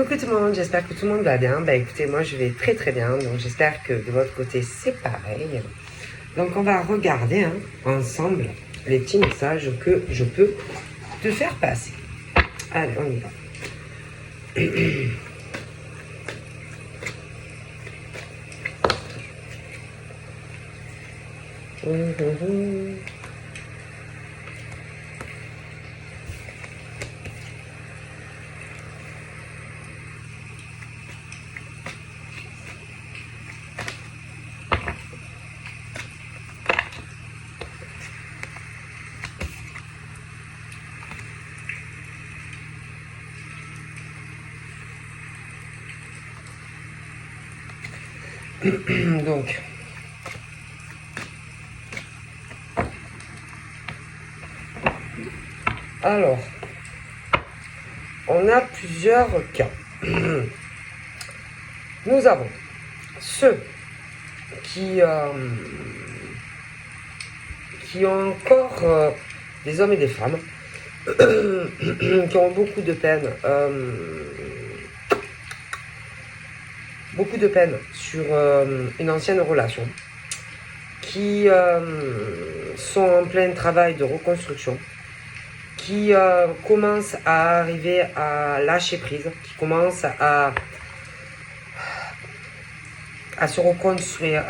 Coucou tout le monde, j'espère que tout le monde va bien. Bah écoutez, moi je vais très très bien, donc j'espère que de votre côté c'est pareil. Donc on va regarder ensemble les petits messages que je peux te faire passer. Allez, on y va. Donc, alors, on a plusieurs cas. Nous avons ceux qui ont encore des hommes et des femmes qui ont beaucoup de peine sur une ancienne relation, qui sont en plein travail de reconstruction, qui commencent à arriver à lâcher prise, qui commencent à se reconstruire,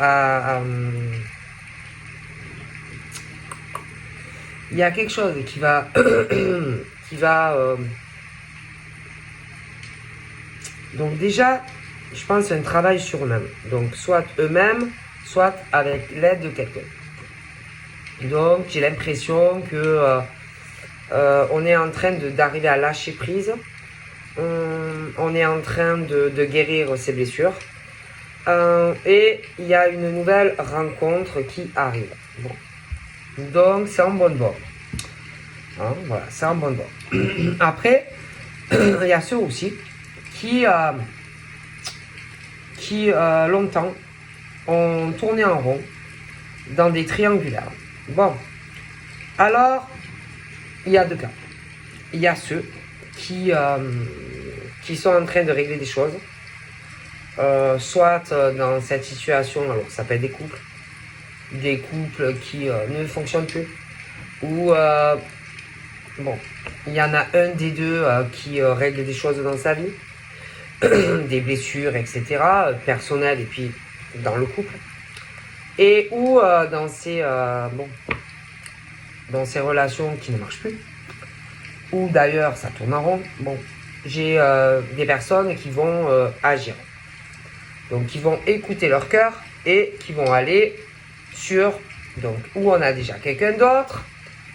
il y a quelque chose qui va donc déjà, je pense c'est un travail sur eux-mêmes, donc soit eux-mêmes, soit avec l'aide de quelqu'un. Donc j'ai l'impression que on est en train d'arriver à lâcher prise, on est en train de guérir ses blessures, et il y a une nouvelle rencontre qui arrive. Bon. Donc c'est en bonne voie. Voilà, c'est en bonne voie. Après, il y a ceux aussi qui longtemps ont tourné en rond dans des triangulaires. Bon, alors il y a deux cas. Il y a ceux qui sont en train de régler des choses, soit dans cette situation, alors ça peut être des couples qui ne fonctionnent plus, ou bon, il y en a un des deux qui règle des choses dans sa vie, des blessures, etc., personnelles et puis dans le couple, et ou dans ces relations qui ne marchent plus, ou d'ailleurs ça tourne en rond. Bon, j'ai des personnes qui vont agir, donc qui vont écouter leur cœur et qui vont aller sur, donc, où on a déjà quelqu'un d'autre,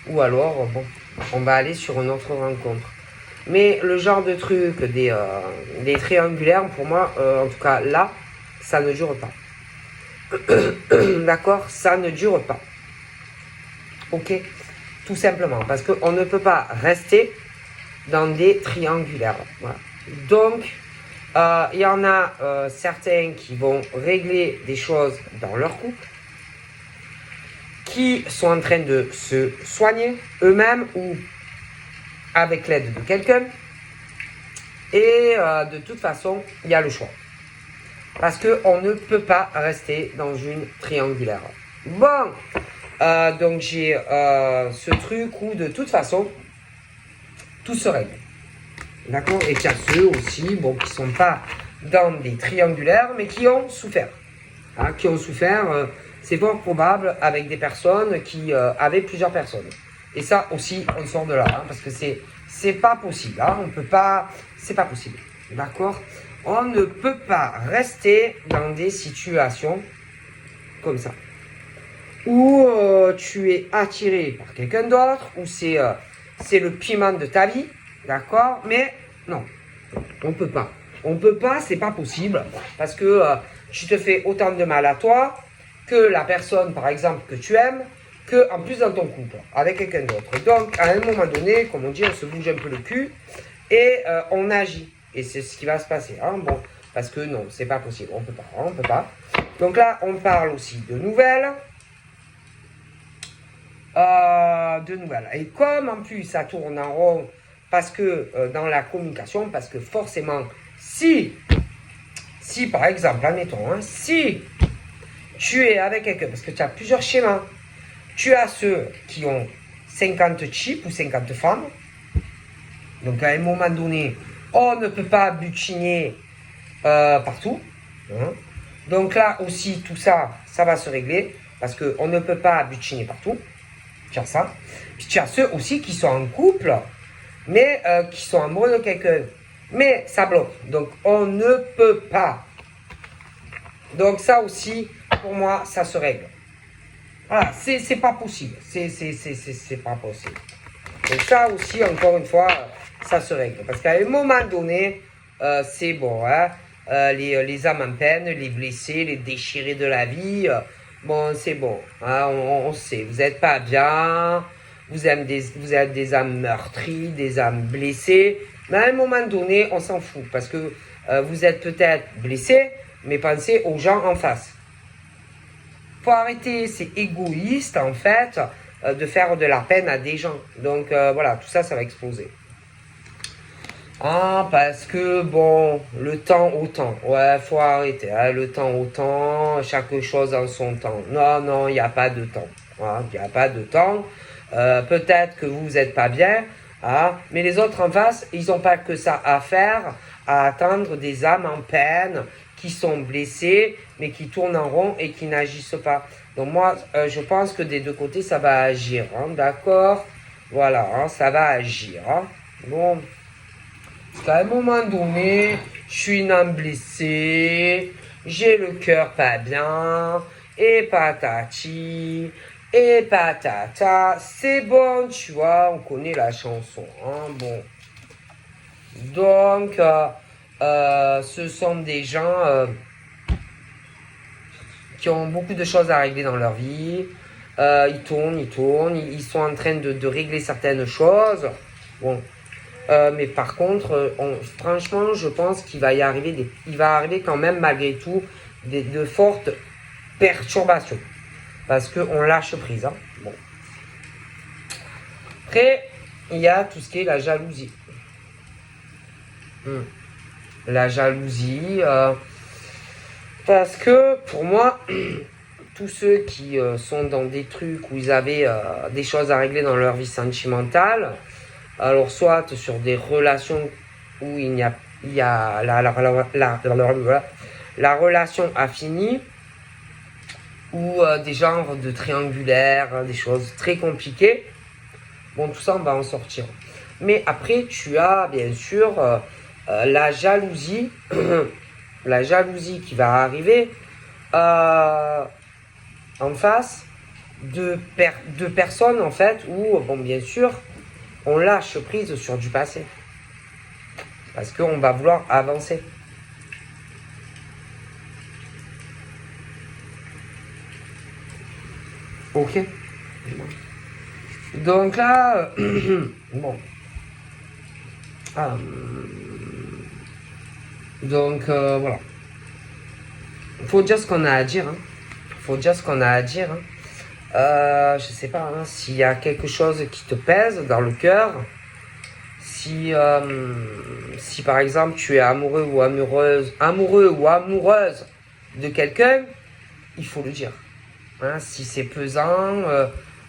ou alors bon, on va aller sur une autre rencontre. Mais le genre de truc des triangulaires, pour moi, en tout cas là, ça ne dure pas. D'accord, ça ne dure pas. Ok, tout simplement, parce qu'on ne peut pas rester dans des triangulaires. Voilà. Donc, il y en a certains qui vont régler des choses dans leur couple, qui sont en train de se soigner eux-mêmes ou avec l'aide de quelqu'un. Et de toute façon, il y a le choix. Parce qu'on ne peut pas rester dans une triangulaire. Bon, donc j'ai ce truc où de toute façon, tout se règle. D'accord? Et qu'il y a ceux aussi, bon, qui ne sont pas dans des triangulaires, mais qui ont souffert. Qui ont souffert, c'est fort probable, avec des personnes qui avaient plusieurs personnes. Et ça aussi, on sort de là, parce que c'est pas possible. On peut pas, c'est pas possible. D'accord? On ne peut pas rester dans des situations comme ça, où tu es attiré par quelqu'un d'autre, où c'est le piment de ta vie, d'accord? Mais non, on peut pas. On peut pas, c'est pas possible, parce que tu te fais autant de mal à toi que la personne, par exemple, que tu aimes, que en plus dans ton couple, avec quelqu'un d'autre. Donc, à un moment donné, comme on dit, on se bouge un peu le cul et on agit. Et c'est ce qui va se passer. Bon, parce que non, c'est pas possible. On peut pas. Donc là, on parle aussi de nouvelles. Et comme en plus ça tourne en rond parce que dans la communication, parce que forcément, si par exemple, admettons, hein, si tu es avec quelqu'un, parce que tu as plusieurs schémas, tu as ceux qui ont 50 chips ou 50 femmes, donc à un moment donné, on ne peut pas butiner partout, hein. Donc là aussi, tout ça, ça va se régler, parce qu'on ne peut pas butiner partout, tu as ça. Puis tu as ceux aussi qui sont en couple, mais qui sont amoureux de quelqu'un, mais ça bloque, donc on ne peut pas. Donc ça aussi, pour moi, ça se règle. Voilà, c'est pas possible, c'est pas possible. Donc ça aussi, encore une fois, ça se règle. Parce qu'à un moment donné, c'est bon, hein, les âmes en peine, les blessés, les déchirés de la vie, bon, c'est bon, hein, on sait, vous n'êtes pas bien, vous êtes des âmes meurtries, des âmes blessées, mais à un moment donné, on s'en fout, parce que vous êtes peut-être blessé, mais pensez aux gens en face. Faut arrêter, c'est égoïste en fait de faire de la peine à des gens. Donc voilà, tout ça, ça va exploser. Ah, parce que bon, le temps au temps. Ouais, faut arrêter. Hein, le temps au temps, chaque chose en son temps. Non, non, il n'y a pas de temps. Il n'y a pas de temps. Peut-être que vous n'êtes pas bien, hein, mais les autres en face, ils n'ont pas que ça à faire, à attendre des âmes en peine, qui sont blessés, mais qui tournent en rond et qui n'agissent pas. Donc moi, je pense que des deux côtés, ça va agir, hein, d'accord? Voilà, hein, ça va agir. Hein. Bon, à un moment donné, je suis une âme blessée, j'ai le cœur pas bien, et patati, et patata, c'est bon, tu vois, on connaît la chanson, hein, bon. Donc, ce sont des gens qui ont beaucoup de choses à régler dans leur vie. Ils tournent, ils sont en train de régler certaines choses. Bon, mais par contre, franchement, je pense qu'il va y arriver il va arriver quand même malgré tout de fortes perturbations, parce qu'on lâche prise. Hein. Bon. Après, il y a tout ce qui est la jalousie. La jalousie, parce que pour moi, tous ceux qui sont dans des trucs où ils avaient des choses à régler dans leur vie sentimentale, alors soit sur des relations où il y a la relation a fini, ou des genres de triangulaires, des choses très compliquées, bon, tout ça on va en sortir. Mais après tu as bien sûr la jalousie, la jalousie qui va arriver en face de personnes en fait où, bon, bien sûr, on lâche prise sur du passé. Parce qu'on va vouloir avancer. Ok. Donc là, bon. Donc voilà. Faut dire ce qu'on a à dire. Hein. Faut dire ce qu'on a à dire. Hein. Je sais pas, hein, s'il y a quelque chose qui te pèse dans le cœur, si par exemple tu es amoureux ou amoureuse de quelqu'un, il faut le dire. Hein, si c'est pesant,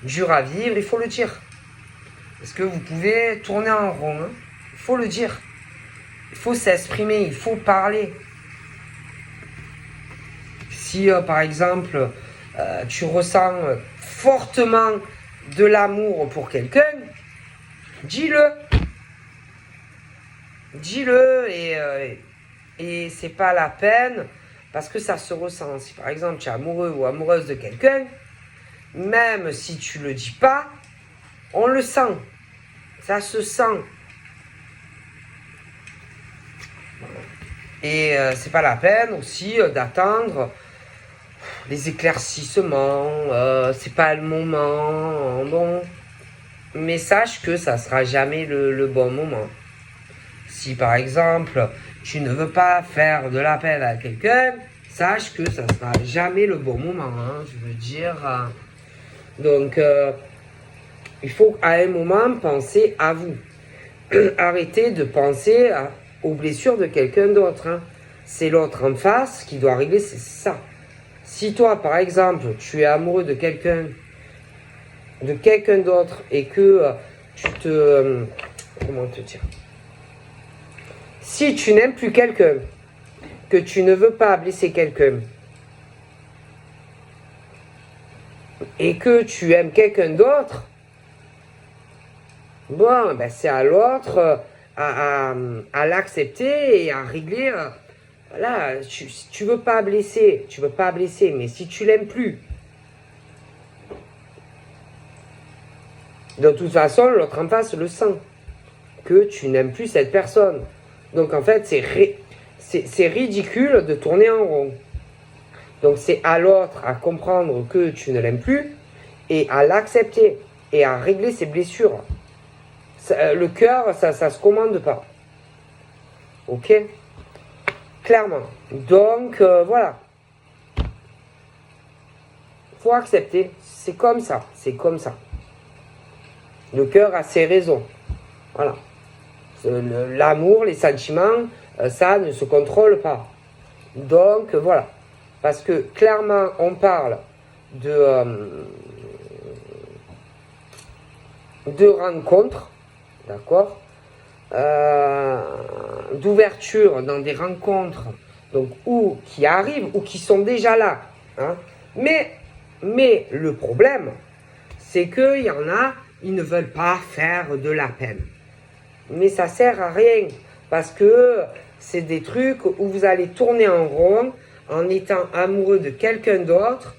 dur à vivre, il faut le dire. Parce que vous pouvez tourner en rond, hein, il faut le dire. Il faut s'exprimer, il faut parler. Si par exemple tu ressens fortement de l'amour pour quelqu'un, dis-le. Dis-le et c'est pas la peine parce que ça se ressent. Si par exemple tu es amoureux ou amoureuse de quelqu'un, même si tu le dis pas, on le sent. Ça se sent. Et c'est pas la peine aussi d'attendre les éclaircissements, c'est pas le moment, bon. Mais sache que ça sera jamais le bon moment. Si par exemple, tu ne veux pas faire de la peine à quelqu'un, sache que ça sera jamais le bon moment, hein, je veux dire. Donc, il faut à un moment penser à vous. arrêter de penser aux blessures de quelqu'un d'autre. Hein. C'est l'autre en face qui doit régler, c'est ça. Si toi, par exemple, tu es amoureux de quelqu'un d'autre et que tu te... comment te dire? Si tu n'aimes plus quelqu'un, que tu ne veux pas blesser quelqu'un, et que tu aimes quelqu'un d'autre, bon, ben c'est à l'autre à l'accepter et à régler. Voilà, tu veux pas blesser, mais si tu l'aimes plus, de toute façon, l'autre en face le sent, que tu n'aimes plus cette personne. Donc en fait, c'est ridicule de tourner en rond. Donc c'est à l'autre à comprendre que tu ne l'aimes plus et à l'accepter et à régler ses blessures. Le cœur, ça se commande pas. Ok? Clairement. Donc voilà. Faut accepter. C'est comme ça. C'est comme ça. Le cœur a ses raisons. Voilà. L'amour, les sentiments, ça ne se contrôle pas. Donc voilà. Parce que clairement, on parle de rencontres, d'accord, d'ouverture dans des rencontres, donc ou qui arrivent ou qui sont déjà là. Hein. Mais le problème, c'est qu'il y en a, ils ne veulent pas faire de la peine. Mais ça sert à rien parce que c'est des trucs où vous allez tourner en rond en étant amoureux de quelqu'un d'autre.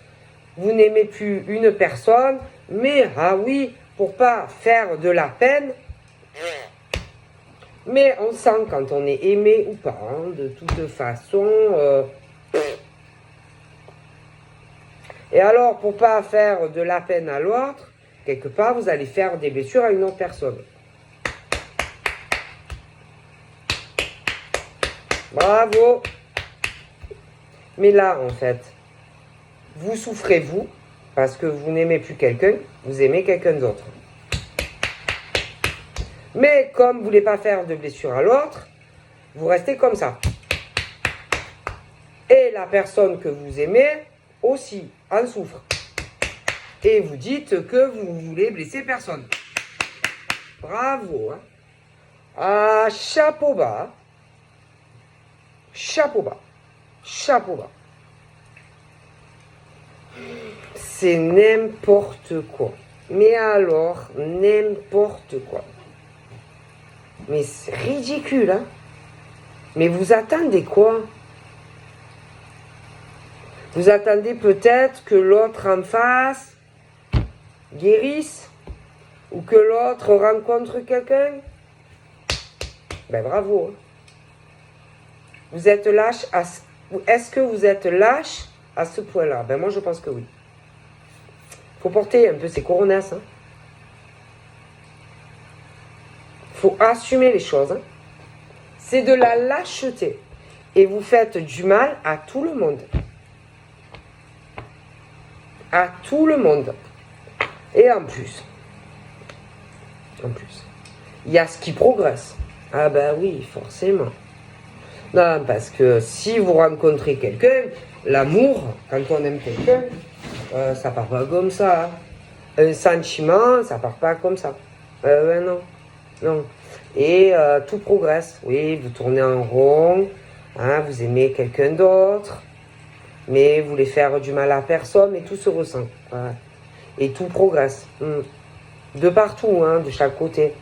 Vous n'aimez plus une personne, mais ah oui, pour pas faire de la peine. Mais on sent quand on est aimé ou pas, hein, de toute façon. Et alors, pour pas faire de la peine à l'autre, quelque part, vous allez faire des blessures à une autre personne. Bravo. Mais là, en fait, vous souffrez, vous, parce que vous n'aimez plus quelqu'un, vous aimez quelqu'un d'autre. Mais comme vous ne voulez pas faire de blessure à l'autre, vous restez comme ça. Et la personne que vous aimez aussi en souffre. Et vous dites que vous voulez blesser personne. Bravo. Hein. Ah, chapeau bas. Chapeau bas. Chapeau bas. C'est n'importe quoi. Mais alors, n'importe quoi. Mais c'est ridicule, hein. Mais vous attendez quoi? Vous attendez peut-être que l'autre en face guérisse? Ou que l'autre rencontre quelqu'un? Ben bravo. Hein. Vous êtes lâche à... Est-ce que vous êtes lâche à ce point-là? Ben moi je pense que oui. Faut porter un peu ses coronas. Hein. Faut assumer les choses. Hein. C'est de la lâcheté. Et vous faites du mal à tout le monde. À tout le monde. Et en plus, il y a ce qui progresse. Ah ben oui, forcément. Non, parce que si vous rencontrez quelqu'un, l'amour, quand on aime quelqu'un, ça part pas comme ça. Hein. Un sentiment, ça part pas comme ça. Non. Non. Et tout progresse. Oui, vous tournez en rond, hein, vous aimez quelqu'un d'autre, mais vous voulez faire du mal à personne et tout se ressent. Ouais. Et tout progresse. De partout, hein, de chaque côté.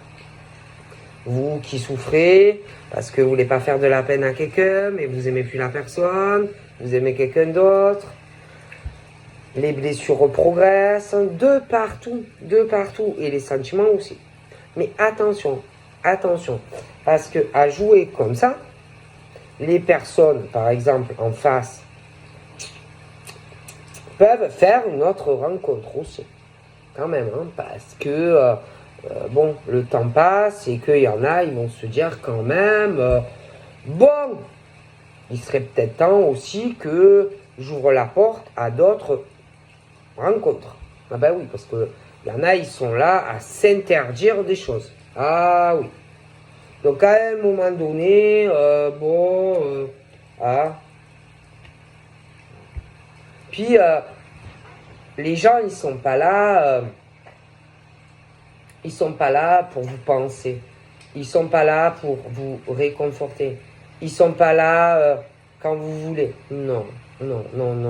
Vous qui souffrez parce que vous voulez pas faire de la peine à quelqu'un, mais vous aimez plus la personne, vous aimez quelqu'un d'autre. Les blessures progressent de partout, et les sentiments aussi. Mais attention, parce que à jouer comme ça, les personnes, par exemple, en face, peuvent faire une autre rencontre aussi. Quand même, hein, parce que, bon, le temps passe et qu'il y en a, ils vont se dire quand même, bon, il serait peut-être temps aussi que j'ouvre la porte à d'autres rencontres. Ah ben oui, parce que il y en a, ils sont là à s'interdire des choses. Ah oui. Donc à un moment donné, puis les gens, ils sont pas là pour vous penser. Ils sont pas là pour vous réconforter. Ils sont pas là quand vous voulez. Non.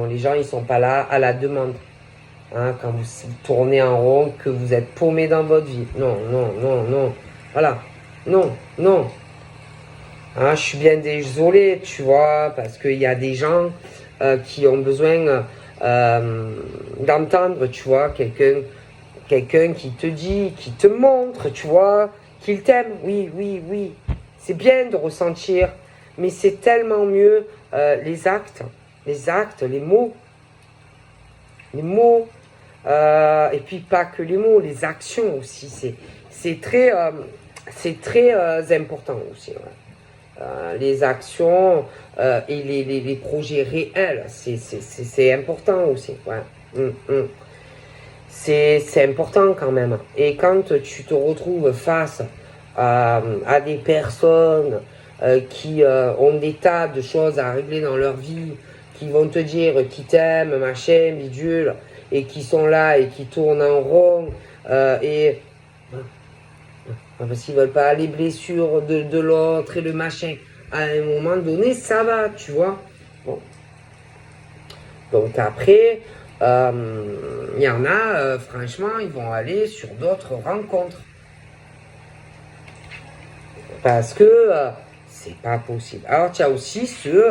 Les gens, ils sont pas là à la demande. Hein, quand vous tournez en rond, que vous êtes paumé dans votre vie. Non. Voilà. Non. Hein, je suis bien désolé, tu vois, parce qu'il y a des gens qui ont besoin d'entendre, tu vois, quelqu'un qui te dit, qui te montre, tu vois, qu'il t'aime. Oui. C'est bien de ressentir, mais c'est tellement mieux les actes, les mots. Et puis pas que les mots, les actions aussi. C'est très important aussi. Ouais. Les actions et les projets réels, c'est important aussi. Ouais. C'est important quand même. Et quand tu te retrouves face à des personnes qui ont des tas de choses à régler dans leur vie, qui vont te dire qu'ils t'aiment, machin, bidule, et qui sont là et qui tournent en rond, parce qu'ils veulent pas les blessures de l'autre et le machin. À un moment donné, ça va, tu vois. Bon. Donc après, il y en a, franchement, ils vont aller sur d'autres rencontres. Parce que c'est pas possible. Alors, tu as aussi ceux,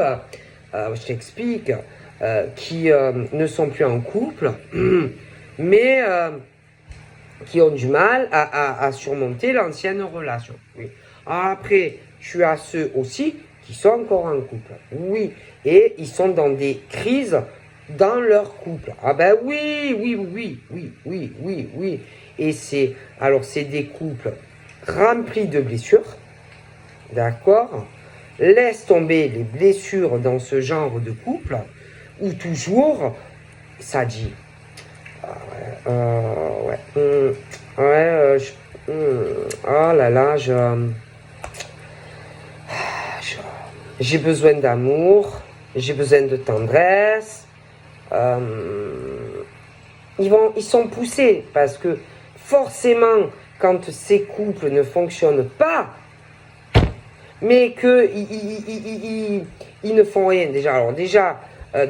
je t'explique, qui ne sont plus en couple, mais qui ont du mal à surmonter l'ancienne relation. Oui. Alors après, tu as ceux aussi qui sont encore en couple. Oui. Et ils sont dans des crises dans leur couple. Ah ben oui. Et c'est des couples remplis de blessures. D'accord? Laisse tomber les blessures dans ce genre de couple où toujours ça dit oh là là, j'ai besoin d'amour, j'ai besoin de tendresse. Ils sont poussés parce que forcément, quand ces couples ne fonctionnent pas, mais qu'ils ne font rien déjà. Alors déjà,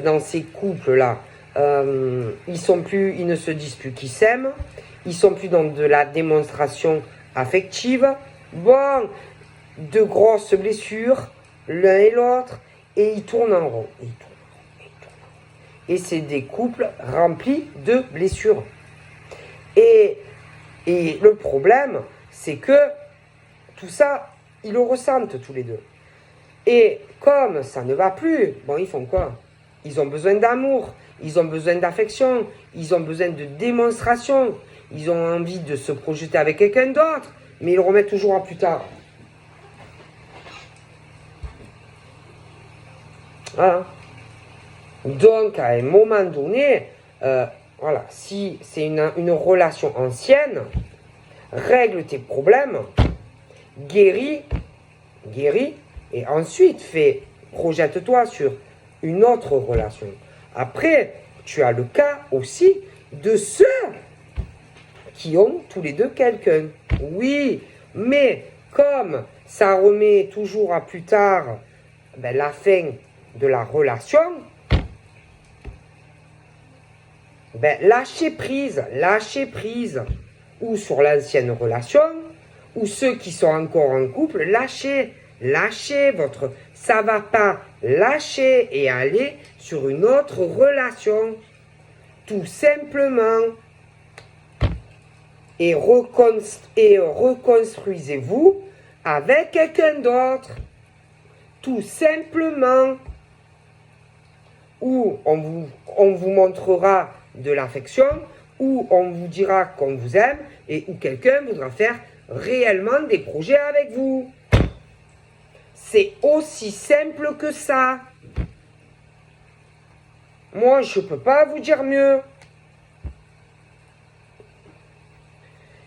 dans ces couples-là, ils ne se disent plus qu'ils s'aiment, ils sont plus dans de la démonstration affective. Bon, de grosses blessures, l'un et l'autre, et ils tournent en rond. Et c'est des couples remplis de blessures. Et le problème, c'est que tout ça, ils le ressentent tous les deux. Et comme ça ne va plus, bon, ils font quoi? Ils ont besoin d'amour, ils ont besoin d'affection, ils ont besoin de démonstration, ils ont envie de se projeter avec quelqu'un d'autre, mais ils le remettent toujours à plus tard. Voilà. Donc, à un moment donné, voilà, si c'est une relation ancienne, règle tes problèmes, guéris, et ensuite projette-toi sur une autre relation. Après, tu as le cas aussi de ceux qui ont tous les deux quelqu'un. Oui, mais comme ça remet toujours à plus tard la fin de la relation, lâchez prise, ou sur l'ancienne relation, ou ceux qui sont encore en couple, lâchez votre, ça va pas, lâchez et allez sur une autre relation, tout simplement, et reconstruisez-vous avec quelqu'un d'autre, tout simplement, où on vous montrera de l'affection, où on vous dira qu'on vous aime, et où quelqu'un voudra faire réellement des projets avec vous. C'est aussi simple que ça. Moi, je ne peux pas vous dire mieux.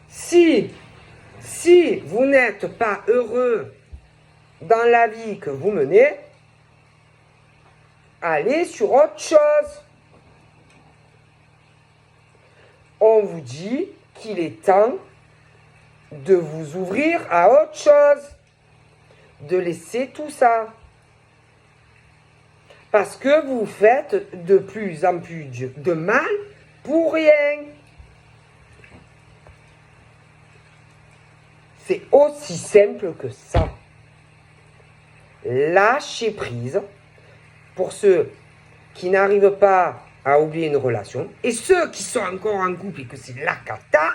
Si vous n'êtes pas heureux dans la vie que vous menez, allez sur autre chose. On vous dit qu'il est temps de vous ouvrir à autre chose, de laisser tout ça. Parce que vous faites de plus en plus de mal pour rien. C'est aussi simple que ça. Lâchez prise. Pour ceux qui n'arrivent pas à oublier une relation, et ceux qui sont encore en couple et que c'est la cata,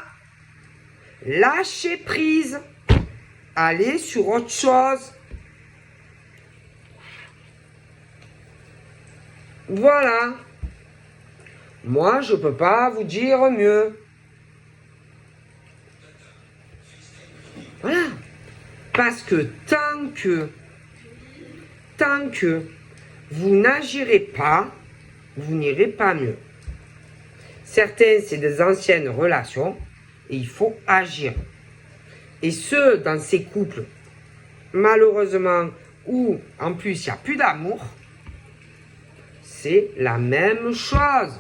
lâchez prise. Allez sur autre chose. Voilà. Moi, je ne peux pas vous dire mieux. Voilà. Parce que tant que vous n'agirez pas, vous n'irez pas mieux. Certains, c'est des anciennes relations et il faut agir. Et ceux dans ces couples, malheureusement, où en plus il n'y a plus d'amour, c'est la même chose.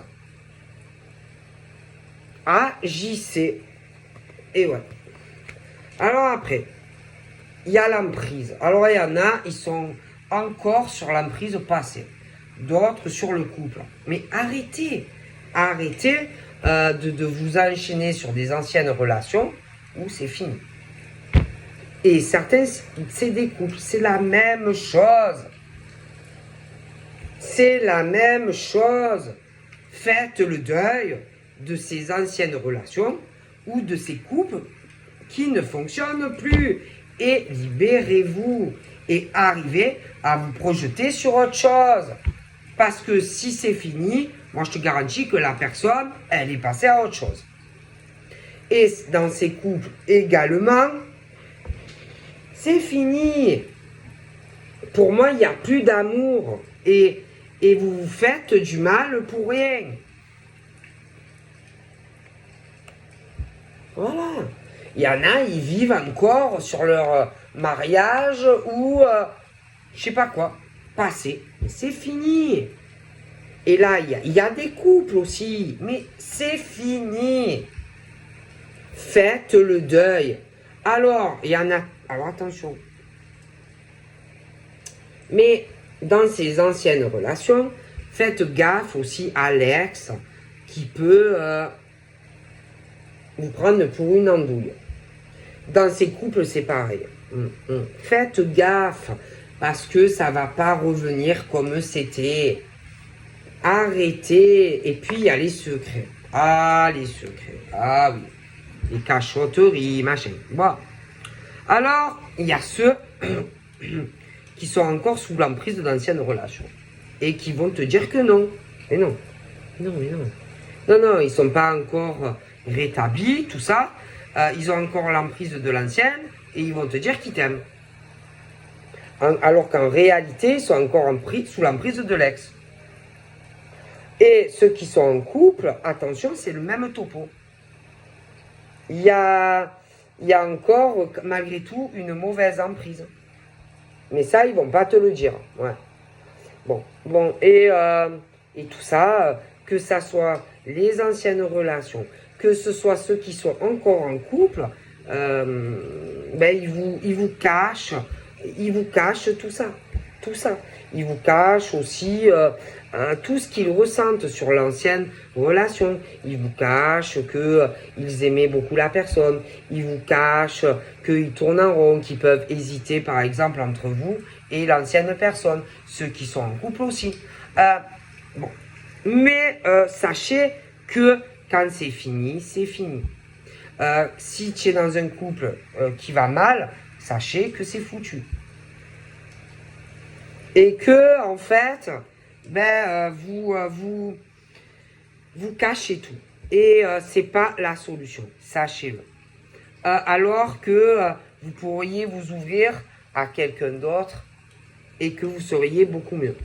Agissez. Et ouais. Alors après, il y a l'emprise. Alors il y en a, ils sont encore sur l'emprise passée. D'autres sur le couple. Mais arrêtez. Arrêtez de vous enchaîner sur des anciennes relations où c'est fini. Et certains, c'est des couples. C'est la même chose. C'est la même chose. Faites le deuil de ces anciennes relations ou de ces couples qui ne fonctionnent plus. Et libérez-vous. Et arrivez à vous projeter sur autre chose. Parce que si c'est fini, moi je te garantis que la personne, elle est passée à autre chose. Et dans ces couples également, c'est fini. Pour moi, il n'y a plus d'amour. Et vous vous faites du mal pour rien. Voilà. Il y en a, ils vivent encore sur leur mariage ou je sais pas quoi, passé. C'est fini. Et là, il y a des couples aussi, mais c'est fini. Faites le deuil. Alors, il y en a... Alors, attention. Mais dans ces anciennes relations, faites gaffe aussi à l'ex qui peut vous prendre pour une andouille. Dans ces couples, c'est pareil. Faites gaffe parce que ça ne va pas revenir comme c'était. Arrêtez. Et puis, il y a les secrets. Ah, les secrets. Ah oui. Les cachotteries, machin. Bon. Alors, il y a ceux qui sont encore sous l'emprise d'anciennes relations. Et qui vont te dire que non. Mais non. Non, mais non. Non, non, ils ne sont pas encore rétablis, tout ça. Ils ont encore l'emprise de l'ancienne. Et ils vont te dire qu'ils t'aiment. Alors qu'en réalité, ils sont encore sous l'emprise de l'ex. Et ceux qui sont en couple, attention, c'est le même topo. Il y a encore, malgré tout, une mauvaise emprise. Mais ça, ils vont pas te le dire. Ouais. Bon, et tout ça, que ça soit les anciennes relations, que ce soit ceux qui sont encore en couple, ils vous cachent tout ça. Tout ça. Ils vous cachent aussi tout ce qu'ils ressentent sur l'ancienne relation. Ils vous cachent qu'ils aimaient beaucoup la personne. Ils vous cachent qu'ils tournent en rond, qu'ils peuvent hésiter par exemple entre vous et l'ancienne personne. Ceux qui sont en couple aussi. Mais sachez que quand c'est fini, c'est fini. Si tu es dans un couple qui va mal, sachez que c'est foutu. Et que, en fait, vous cachez tout. Et c'est pas la solution, sachez-le. Alors que vous pourriez vous ouvrir à quelqu'un d'autre et que vous seriez beaucoup mieux.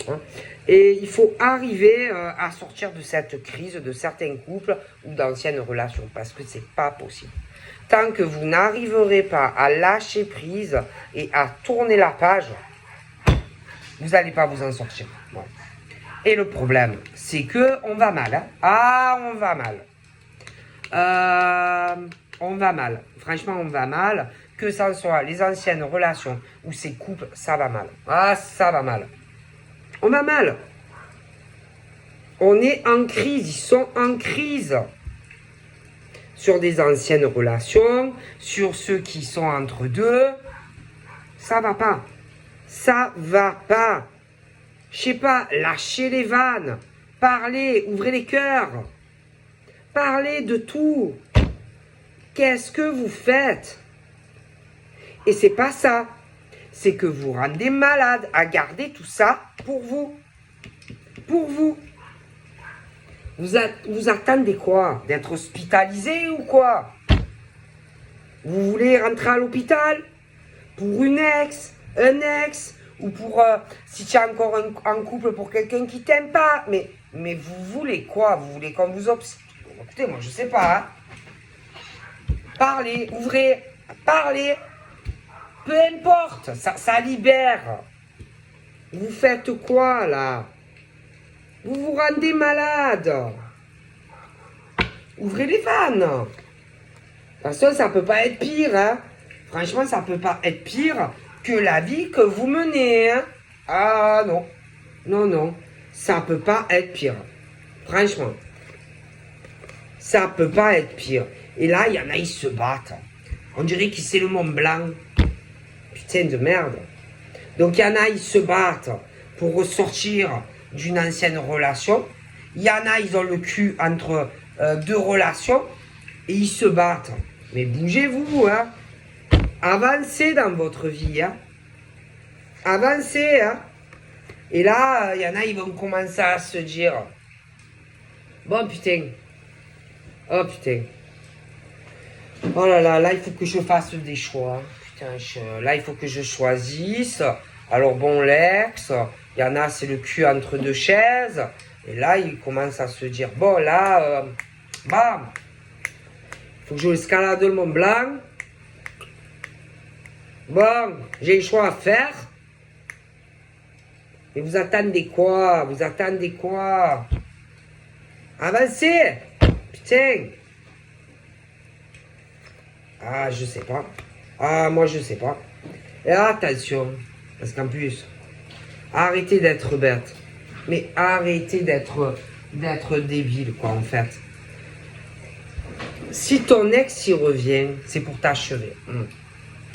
Hein. Et il faut arriver à sortir de cette crise de certains couples ou d'anciennes relations, parce que c'est pas possible. tant que vous n'arriverez pas à lâcher prise et à tourner la page, vous n'allez pas vous en sortir. Ouais. Et le problème, c'est que on va mal. Hein. Ah, on va mal. On va mal. Franchement, on va mal. Que ce soit les anciennes relations ou ces couples, ça va mal. Ah, ça va mal. On va mal. On est en crise. Ils sont en crise. Sur des anciennes relations, sur ceux qui sont entre deux. Ça va pas. Ça va pas. Je sais pas, lâchez les vannes. Parlez, ouvrez les cœurs. Parlez de tout. Qu'est-ce que vous faites? Et c'est pas ça. C'est que vous rendez malade à garder tout ça pour vous. Pour vous. Vous attendez quoi? D'être hospitalisé ou quoi? Vous voulez rentrer à l'hôpital? Pour une ex? Un ex? Ou pour, si tu es encore en couple pour quelqu'un qui t'aime pas? Mais vous voulez quoi? Vous voulez qu'on vous observe? Écoutez, moi je sais pas. Hein. Parlez, ouvrez, parlez. Peu importe, ça libère. Vous faites quoi là? Vous vous rendez malade. Ouvrez les vannes. De toute façon, ça peut pas être pire. Hein. Franchement, ça peut pas être pire que la vie que vous menez. Hein. Ah non. Non, non. Ça peut pas être pire. Franchement. Ça peut pas être pire. Et là, il y en a, ils se battent. On dirait que c'est le Mont Blanc. Putain de merde. Donc, il y en a, ils se battent pour ressortir d'une ancienne relation. Il y en a, ils ont le cul entre deux relations et ils se battent. Mais bougez-vous, hein. Avancez dans votre vie, hein. Avancez, hein. Et là, il y en a, ils vont commencer à se dire, bon putain, oh putain, oh là là, là il faut que je fasse des choix. Putain, là il faut que je choisisse. Alors bon, l'ex, il y en a, c'est le cul entre deux chaises. Et là, il commence à se dire, bon là, bam, il faut que je escalade le Mont Blanc. Bon, j'ai le choix à faire. Et vous attendez quoi? Vous attendez quoi? Avancez! Putain! Ah, je sais pas. Ah, moi, je sais pas. Et attention, parce qu'en plus, arrêtez d'être bête. Mais arrêtez d'être débile, quoi, en fait. Si ton ex y revient, c'est pour t'achever.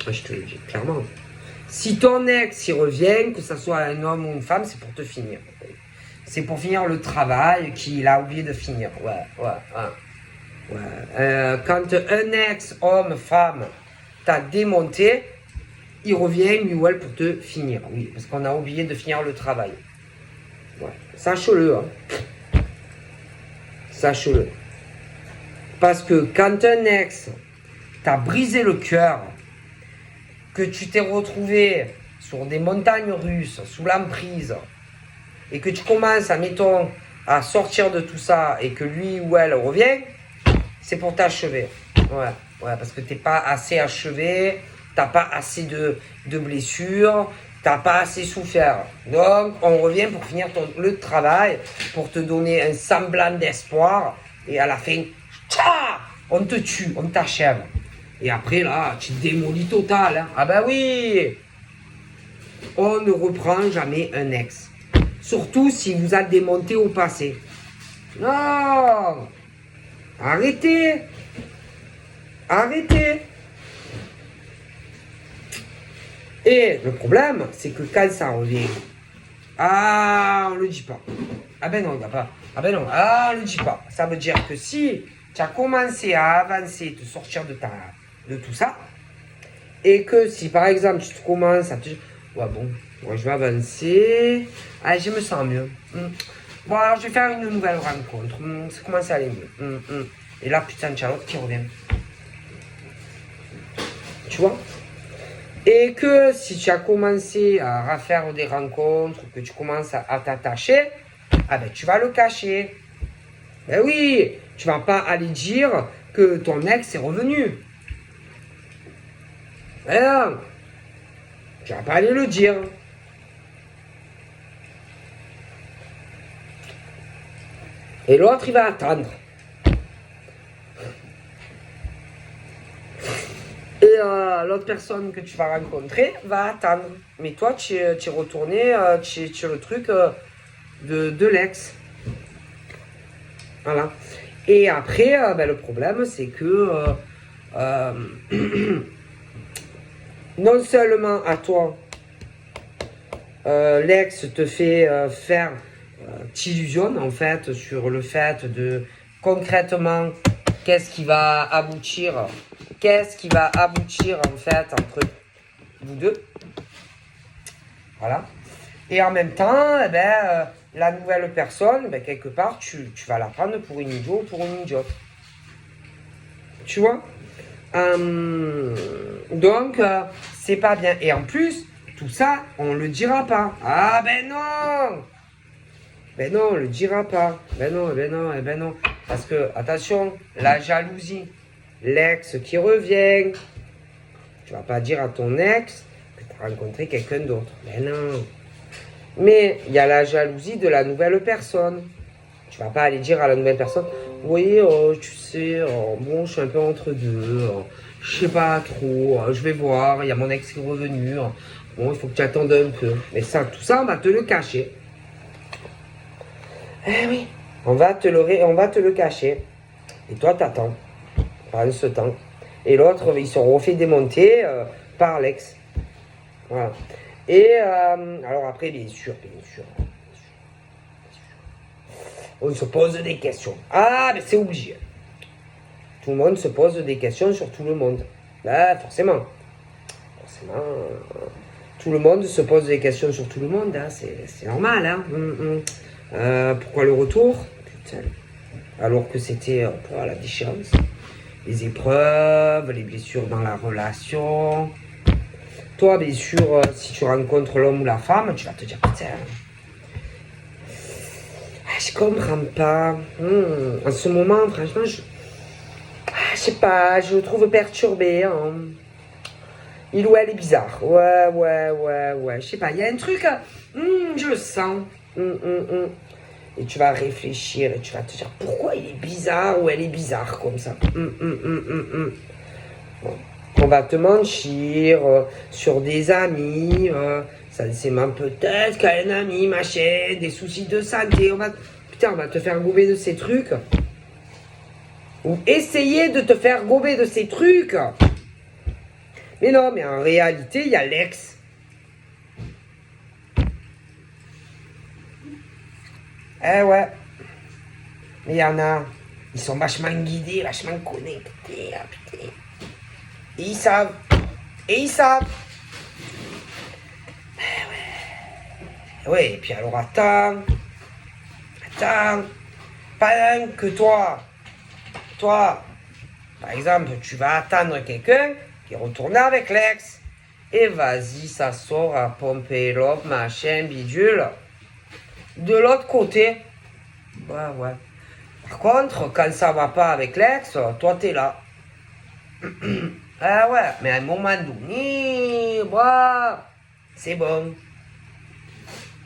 Je te le dis, clairement. Si ton ex y revient, que ce soit un homme ou une femme, c'est pour te finir. C'est pour finir le travail qu'il a oublié de finir. Ouais. Quand un ex, homme, femme, t'a démonté, il revient, lui ou elle, pour te finir. Oui, parce qu'on a oublié de finir le travail. Ouais. Sache-le. Hein. Sache-le. Parce que quand un ex t'a brisé le cœur, que tu t'es retrouvé sur des montagnes russes, sous l'emprise, et que tu commences, admettons, à sortir de tout ça, et que lui ou elle revient, c'est pour t'achever. Ouais, parce que t'es pas assez achevé, t'as pas assez de blessures, t'as pas assez souffert. Donc, on revient pour finir le travail, pour te donner un semblant d'espoir, et à la fin, tcha, on te tue, on t'achève. Et après, là, tu démolis total. Hein. Ah ben oui! On ne reprend jamais un ex. Surtout s'il vous a démonté au passé. Non! Arrêtez! Arrêtez! Et le problème, c'est que quand ça revient, ah, on le dit pas. Ah ben non, il n'y a pas. Ah ben non, ah, on le dit pas. Ça veut dire que si tu as commencé à avancer, te sortir de tout ça, et que si par exemple tu commences à te dire, ouais bon, moi je vais avancer, ah, je me sens mieux. Bon alors je vais faire une nouvelle rencontre, ça commence à aller mieux. Et là putain, tu as l'autre qui revient. Tu vois? Et que si tu as commencé à refaire des rencontres, que tu commences à t'attacher, ah ben tu vas le cacher. Ben oui, tu vas pas aller dire que ton ex est revenu. non, tu vas pas aller le dire. Et l'autre, il va attendre. Et l'autre personne que tu vas rencontrer va attendre. Mais toi, tu es retourné, tu es le truc de l'ex. Voilà. Et après, le problème, c'est que non seulement à toi, l'ex te fait faire, t'illusionne en fait sur le fait de concrètement qu'est-ce qui va aboutir en fait entre vous deux. Voilà. Et en même temps, la nouvelle personne, quelque part, tu vas la prendre pour une idiote ou pour une idiote. Tu vois? Donc, c'est pas bien. Et en plus, tout ça, on le dira pas. Ah ben non! Ben non, on le dira pas. Ben non. Parce que, attention, la jalousie. L'ex qui revient. Tu vas pas dire à ton ex que tu as rencontré quelqu'un d'autre. Ben non. Mais il y a la jalousie de la nouvelle personne. Tu vas pas aller dire à la nouvelle personne, oui, tu sais, bon, je suis un peu entre deux, je sais pas trop, je vais voir, il y a mon ex qui est revenu, bon, il faut que tu attendes un peu. Mais ça, tout ça, on va te le cacher. Eh oui, on va te le cacher. Et toi, t'attends, pendant ce temps. Et l'autre, ils seront refait démonter par l'ex. Voilà. Et alors après, bien sûr. On se pose des questions. Ah, mais c'est obligé. Tout le monde se pose des questions sur tout le monde. Ben, forcément. Tout le monde se pose des questions sur tout le monde. Hein. C'est normal. Hein. Pourquoi le retour? Putain. Alors que c'était la déchéance. Les épreuves, les blessures dans la relation. Toi, bien sûr, si tu rencontres l'homme ou la femme, tu vas te dire, putain, je comprends pas. En ce moment, franchement, je sais pas, je le trouve perturbé. Hein. Il ou elle est bizarre. Ouais. Je sais pas, il y a un truc, je le sens. Et tu vas réfléchir et tu vas te dire pourquoi il est bizarre ou elle est bizarre comme ça. Bon. On va te mentir sur des amis. Ça c'est même peut-être qu'un ami, machin, des soucis de santé. On va te faire gober de ces trucs. Ou essayer de te faire gober de ces trucs. Mais non, mais en réalité, il y a l'ex. Eh ouais. Mais il y en a. Ils sont vachement guidés, vachement connectés. Ah, putain. Et ils savent. Ouais, et puis alors attends, pendant que toi, par exemple, tu vas attendre quelqu'un qui est retourné avec l'ex, et vas-y, ça sort à pomper l'autre, machin, bidule. De l'autre côté, ouais. Par contre, quand ça va pas avec l'ex, toi t'es là. Ah ouais, mais à un moment donné, c'est bon.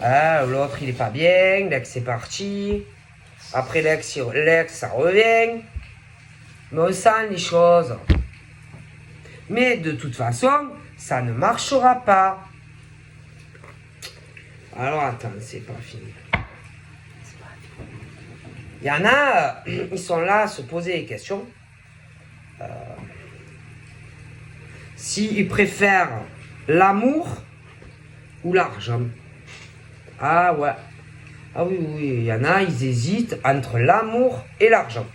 Ah, l'autre il est pas bien, l'ex c'est parti. Après l'ex, ça revient. Mais on sent les choses. Mais de toute façon, ça ne marchera pas. Alors attends, c'est pas fini. Il y en a, ils sont là à se poser des questions. S'ils préfèrent l'amour ou l'argent. Ah ouais. Ah oui, il y en a, ils hésitent entre l'amour et l'argent.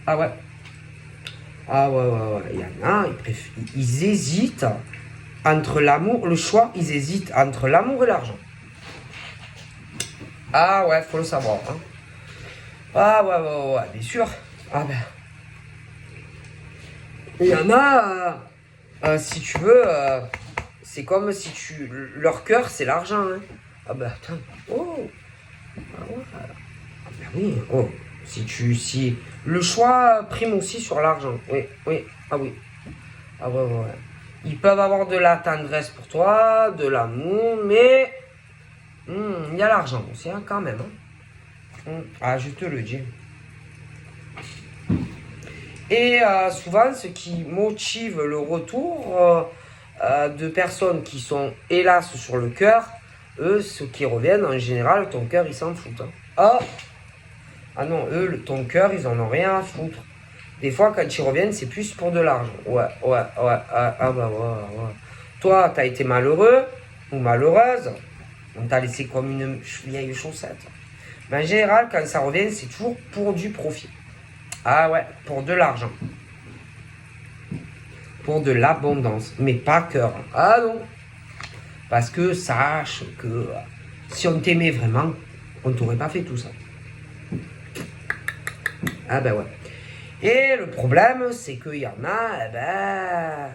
Ah ouais. Il y en a, ils hésitent entre l'amour, le choix, ils hésitent entre l'amour et l'argent. Ah ouais, faut le savoir. Hein. Ah ouais, bien sûr. Ah ben. Il y en a, si tu veux, c'est comme si leur cœur, c'est l'argent. Hein. Ah ben attends. Oh. Ah ouais. Ah ben oui. Oh. Si le choix prime aussi sur l'argent. Oui. Ah oui. Ah ouais. Ils peuvent avoir de la tendresse pour toi, de l'amour, mais il y a l'argent aussi, hein, quand même. Ah, je te le dis. Et souvent, ce qui motive le retour de personnes qui sont, hélas, sur le cœur, eux, ceux qui reviennent, en général, ton cœur, ils s'en foutent. Ah non, eux, ton cœur, ils en ont rien à foutre. Des fois, quand ils reviennent, c'est plus pour de l'argent. Ouais. Toi, t'as été malheureux ou malheureuse, on t'a laissé comme une vieille chaussette. Mais en général, quand ça revient, c'est toujours pour du profit. Ah ouais, pour de l'argent. Pour de l'abondance, mais pas cœur. Ah non. Parce que sache que si on t'aimait vraiment, on t'aurait pas fait tout ça. Ah ben ouais. Et le problème, c'est qu'il y en a,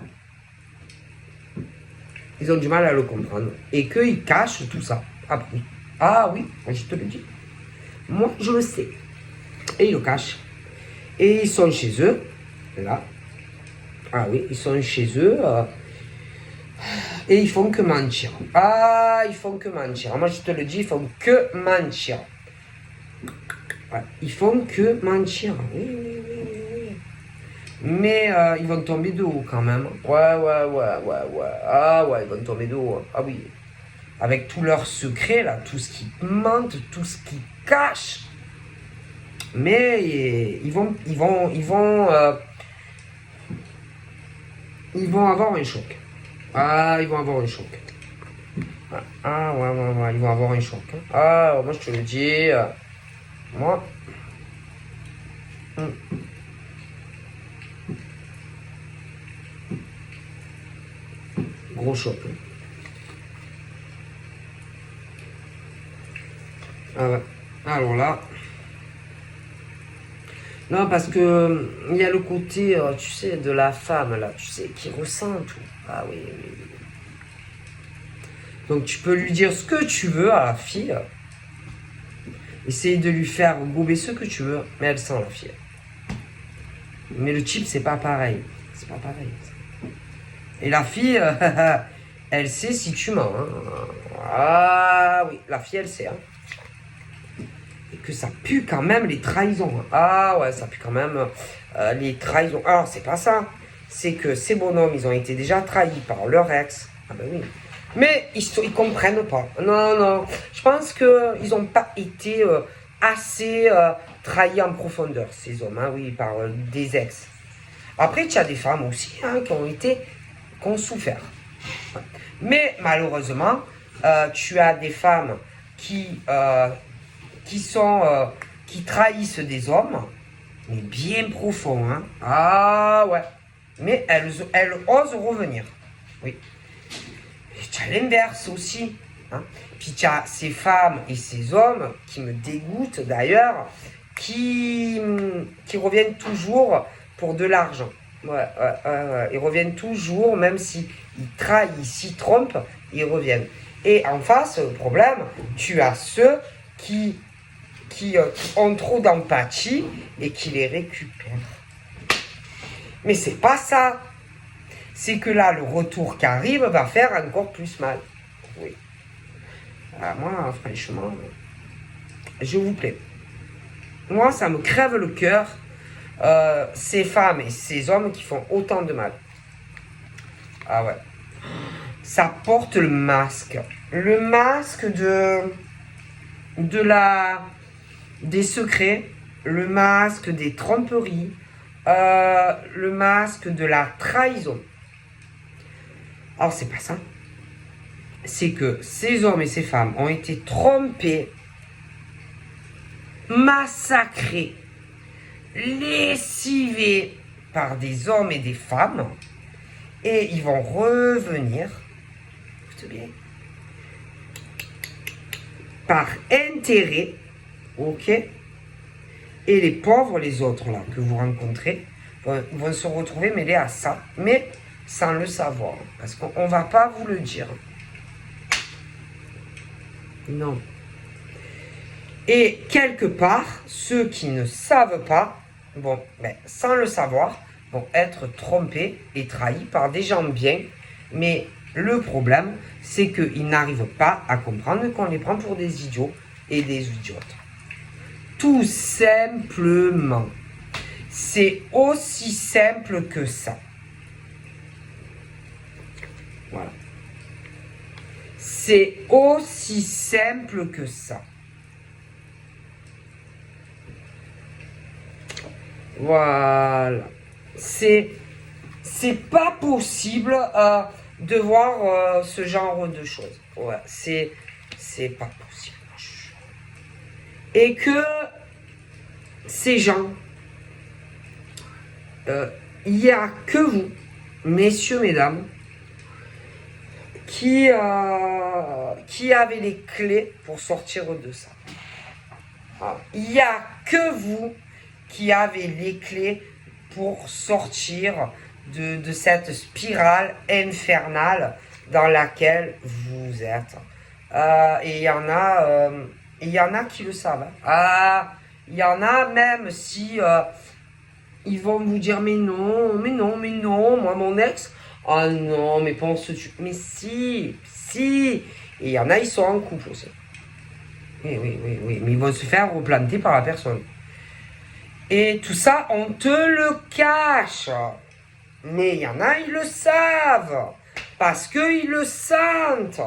ils ont du mal à le comprendre. Et qu'ils cachent tout ça. Ah oui. Ah oui, je te le dis. Moi, je le sais. Et ils le cachent. Et ils sont chez eux, là. Ah oui, ils sont chez eux. Et ils font que mentir. Ah, ils font que mentir. Moi, je te le dis, ils font que mentir. Ouais, ils font que mentir. Oui. Mais ils vont tomber de haut quand même. Ouais. Ah ouais, ils vont tomber de haut. Ah oui. Avec tous leurs secrets, là, tout ce qu'ils mentent, tout ce qu'ils cachent. Mais ils vont avoir un choc. Ah, ils vont avoir un choc. Ah ouais, ils vont avoir un choc. Ah, moi je te le dis. Moi. Gros choc. Ah ouais. Alors là. Non, parce que il y a le côté, tu sais, de la femme, là, tu sais, qui ressent tout. Ah oui. Donc tu peux lui dire ce que tu veux à la fille. Essaye de lui faire gober ce que tu veux, mais elle sent la fille. Mais le type, c'est pas pareil. C'est pas pareil. Et la fille, elle sait si tu mens. Hein. Ah oui, la fille, elle sait. Hein. Et que ça pue quand même les trahisons. Hein. Ah ouais, ça pue quand même les trahisons. Alors, c'est pas ça. C'est que ces bonhommes, ils ont été déjà trahis par leur ex. Ah ben oui. Mais ils comprennent pas. Non. Je pense qu'ils n'ont pas été assez trahis en profondeur, ces hommes. Hein, oui, par des ex. Après, tu as des femmes aussi hein, qui ont souffert. Mais malheureusement, tu as des femmes qui trahissent des hommes, mais bien profonds. Hein. Ah ouais. Mais elles osent revenir. Oui. Et tu as l'inverse aussi. Hein. Puis tu as ces femmes et ces hommes qui me dégoûtent d'ailleurs, qui reviennent toujours pour de l'argent. Ouais. Ils reviennent toujours, même s'ils trahissent, s'ils trompent, ils reviennent. Et en face, le problème, tu as ceux qui ont trop d'empathie et qui les récupèrent. Mais c'est pas ça. C'est que là, le retour qui arrive va faire encore plus mal. Oui. Ah, moi, franchement, je vous plaît. Moi, ça me crève le cœur, ces femmes et ces hommes qui font autant de mal. Ah ouais. Ça porte le masque. Le masque des secrets, le masque des tromperies, le masque de la trahison. Alors, c'est pas ça. C'est que ces hommes et ces femmes ont été trompés, massacrés, lessivés par des hommes et des femmes, et ils vont revenir, écoute bien, par intérêt, ok, et les pauvres, les autres là que vous rencontrez, vont se retrouver mêlés à ça, mais sans le savoir, parce qu'on ne va pas vous le dire. Non. Et quelque part, ceux qui ne savent pas, sans le savoir, vont être trompés et trahis par des gens bien Mais le problème, c'est qu'ils n'arrivent pas à comprendre qu'on les prend pour des idiots et des idiotes. Tout simplement. C'est aussi simple que ça. Voilà. C'est aussi simple que ça. Voilà. C'est pas possible de voir ce genre de choses. Ouais, c'est pas possible. Et que ces gens, il n'y a que vous, messieurs, mesdames, qui avez les clés pour sortir de ça. Il n'y a que vous qui avez les clés pour sortir de cette spirale infernale dans laquelle vous êtes. Et il y en a qui le savent. Il y en a même si ils vont vous dire mais non, moi mon ex, ah non, mais penses-tu, mais si. Et il y en a, ils sont en couple aussi. Oui, mais ils vont se faire replanter par la personne. Et tout ça, on te le cache. Mais il y en a, ils le savent. Parce qu'ils le sentent.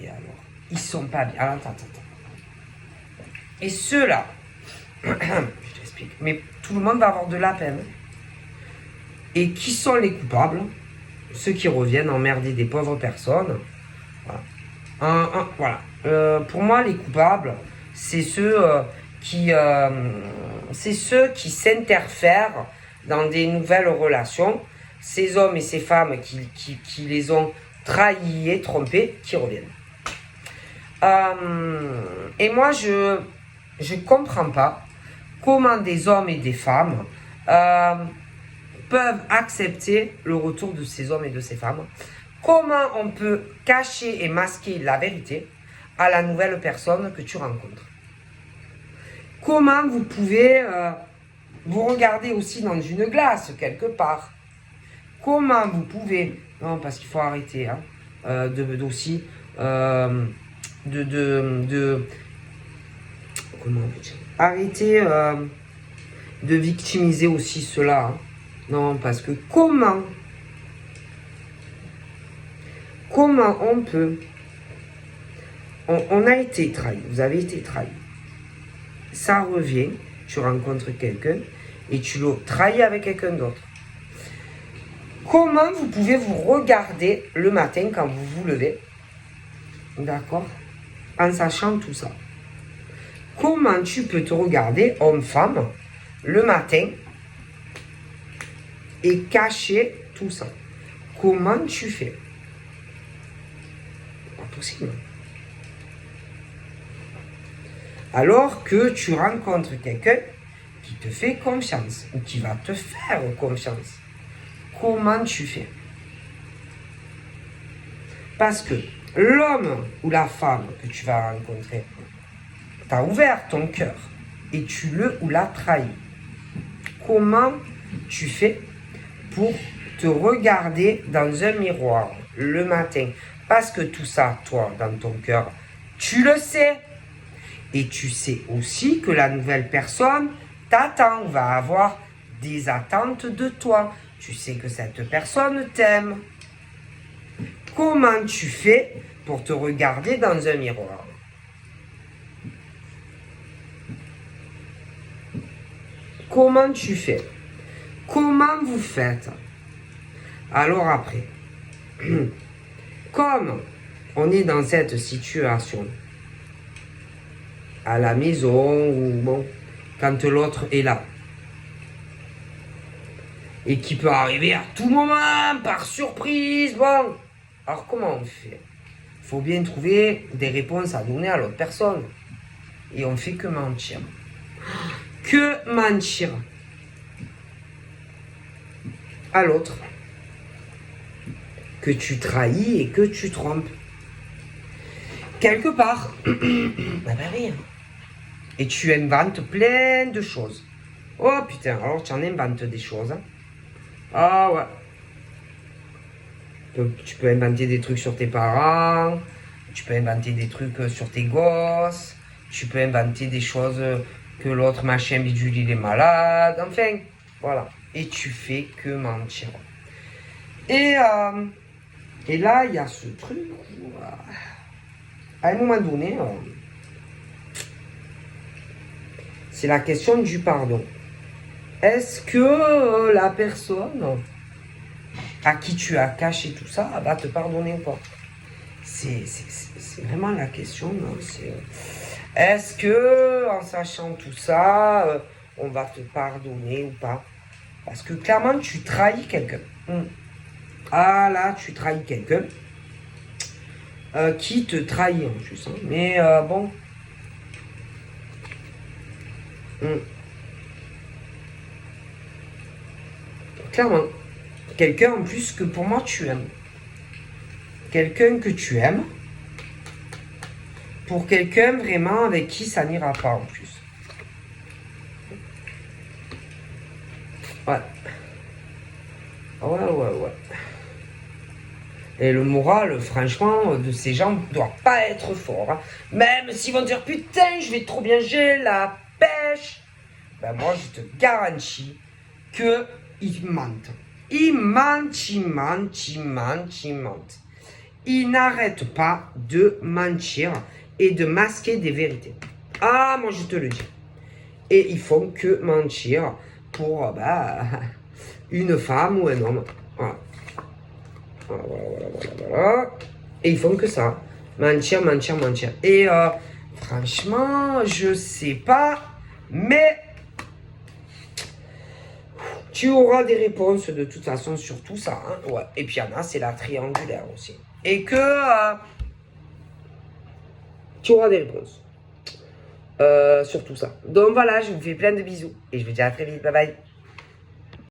Et alors, ils sont pas bien. Alors, attends. Et ceux-là, je t'explique, mais tout le monde va avoir de la peine. Et qui sont les coupables? Ceux qui reviennent emmerder des pauvres personnes. Voilà. Voilà. Pour moi, les coupables, c'est ceux qui s'interfèrent dans des nouvelles relations. Ces hommes et ces femmes qui les ont trahis et trompés, qui reviennent. Et moi, je comprends pas comment des hommes et des femmes peuvent accepter le retour de ces hommes et de ces femmes. Comment on peut cacher et masquer la vérité à la nouvelle personne que tu rencontres? Comment vous pouvez vous regarder aussi dans une glace quelque part? Comment vous pouvez... Non, parce qu'il faut arrêter aussi comment dire, arrêter de victimiser aussi cela. Non, parce que comment on peut... On a été trahi, vous avez été trahi. Ça revient, tu rencontres quelqu'un et tu le trahis avec quelqu'un d'autre. Comment vous pouvez vous regarder le matin quand vous vous levez, d'accord, en sachant tout ça? Comment tu peux te regarder, homme-femme, le matin et cacher tout ça? Comment tu fais? Pas possible. Alors que tu rencontres quelqu'un qui te fait confiance ou qui va te faire confiance. Comment tu fais? Parce que l'homme ou la femme que tu vas rencontrer t'a ouvert ton cœur et tu le ou la trahis. Comment tu fais pour te regarder dans un miroir le matin? Parce que tout ça, toi, dans ton cœur, tu le sais. Et tu sais aussi que la nouvelle personne t'attend, va avoir des attentes de toi. Tu sais que cette personne t'aime. Comment tu fais pour te regarder dans un miroir? Comment tu fais? Comment vous faites? Alors après, comme on est dans cette situation, à la maison, ou bon, quand l'autre est là, et qui peut arriver à tout moment, par surprise, bon. Alors comment on fait? Il faut bien trouver des réponses à donner à l'autre personne. Et on fait que mentir. Que mentir à l'autre. Que tu trahis et que tu trompes. Quelque part, ben rien. Et tu inventes plein de choses. Oh putain, alors tu en inventes des choses. Hein. Ah ouais. Tu peux inventer des trucs sur tes parents, tu peux inventer des trucs sur tes gosses, tu peux inventer des choses que l'autre machin bidule il est malade, enfin, voilà. Et tu fais que mentir. Et là, il y a ce truc où, à un moment donné, c'est la question du pardon. Est-ce que la personne à qui tu as caché tout ça va te pardonner ou pas? C'est vraiment la question. Est-ce que, en sachant tout ça, on va te pardonner ou pas? Parce que clairement, tu trahis quelqu'un. Ah là, tu trahis quelqu'un qui te trahit en plus. Hein. Mais bon. Clairement. Quelqu'un en plus que pour moi tu aimes. Quelqu'un que tu aimes. Pour quelqu'un vraiment avec qui ça n'ira pas en plus. Ouais. Ouais. Et le moral, franchement, de ces gens ne doit pas être fort. Hein. Même s'ils vont dire putain, je vais trop bien, j'ai la pêche. Ben moi, je te garantis qu'ils mentent. Ils mentent. Ils n'arrêtent pas de mentir et de masquer des vérités. Ah, moi, je te le dis. Et ils font que mentir pour une femme ou un homme. Voilà. Voilà. Et ils font que ça. Mentir. Et franchement, je sais pas, mais tu auras des réponses de toute façon sur tout ça. Hein. Ouais. Et puis il y en a, c'est la triangulaire aussi. Et que tu auras des réponses sur tout ça. Donc voilà, je vous fais plein de bisous. Et je vous dis à très vite. Bye bye.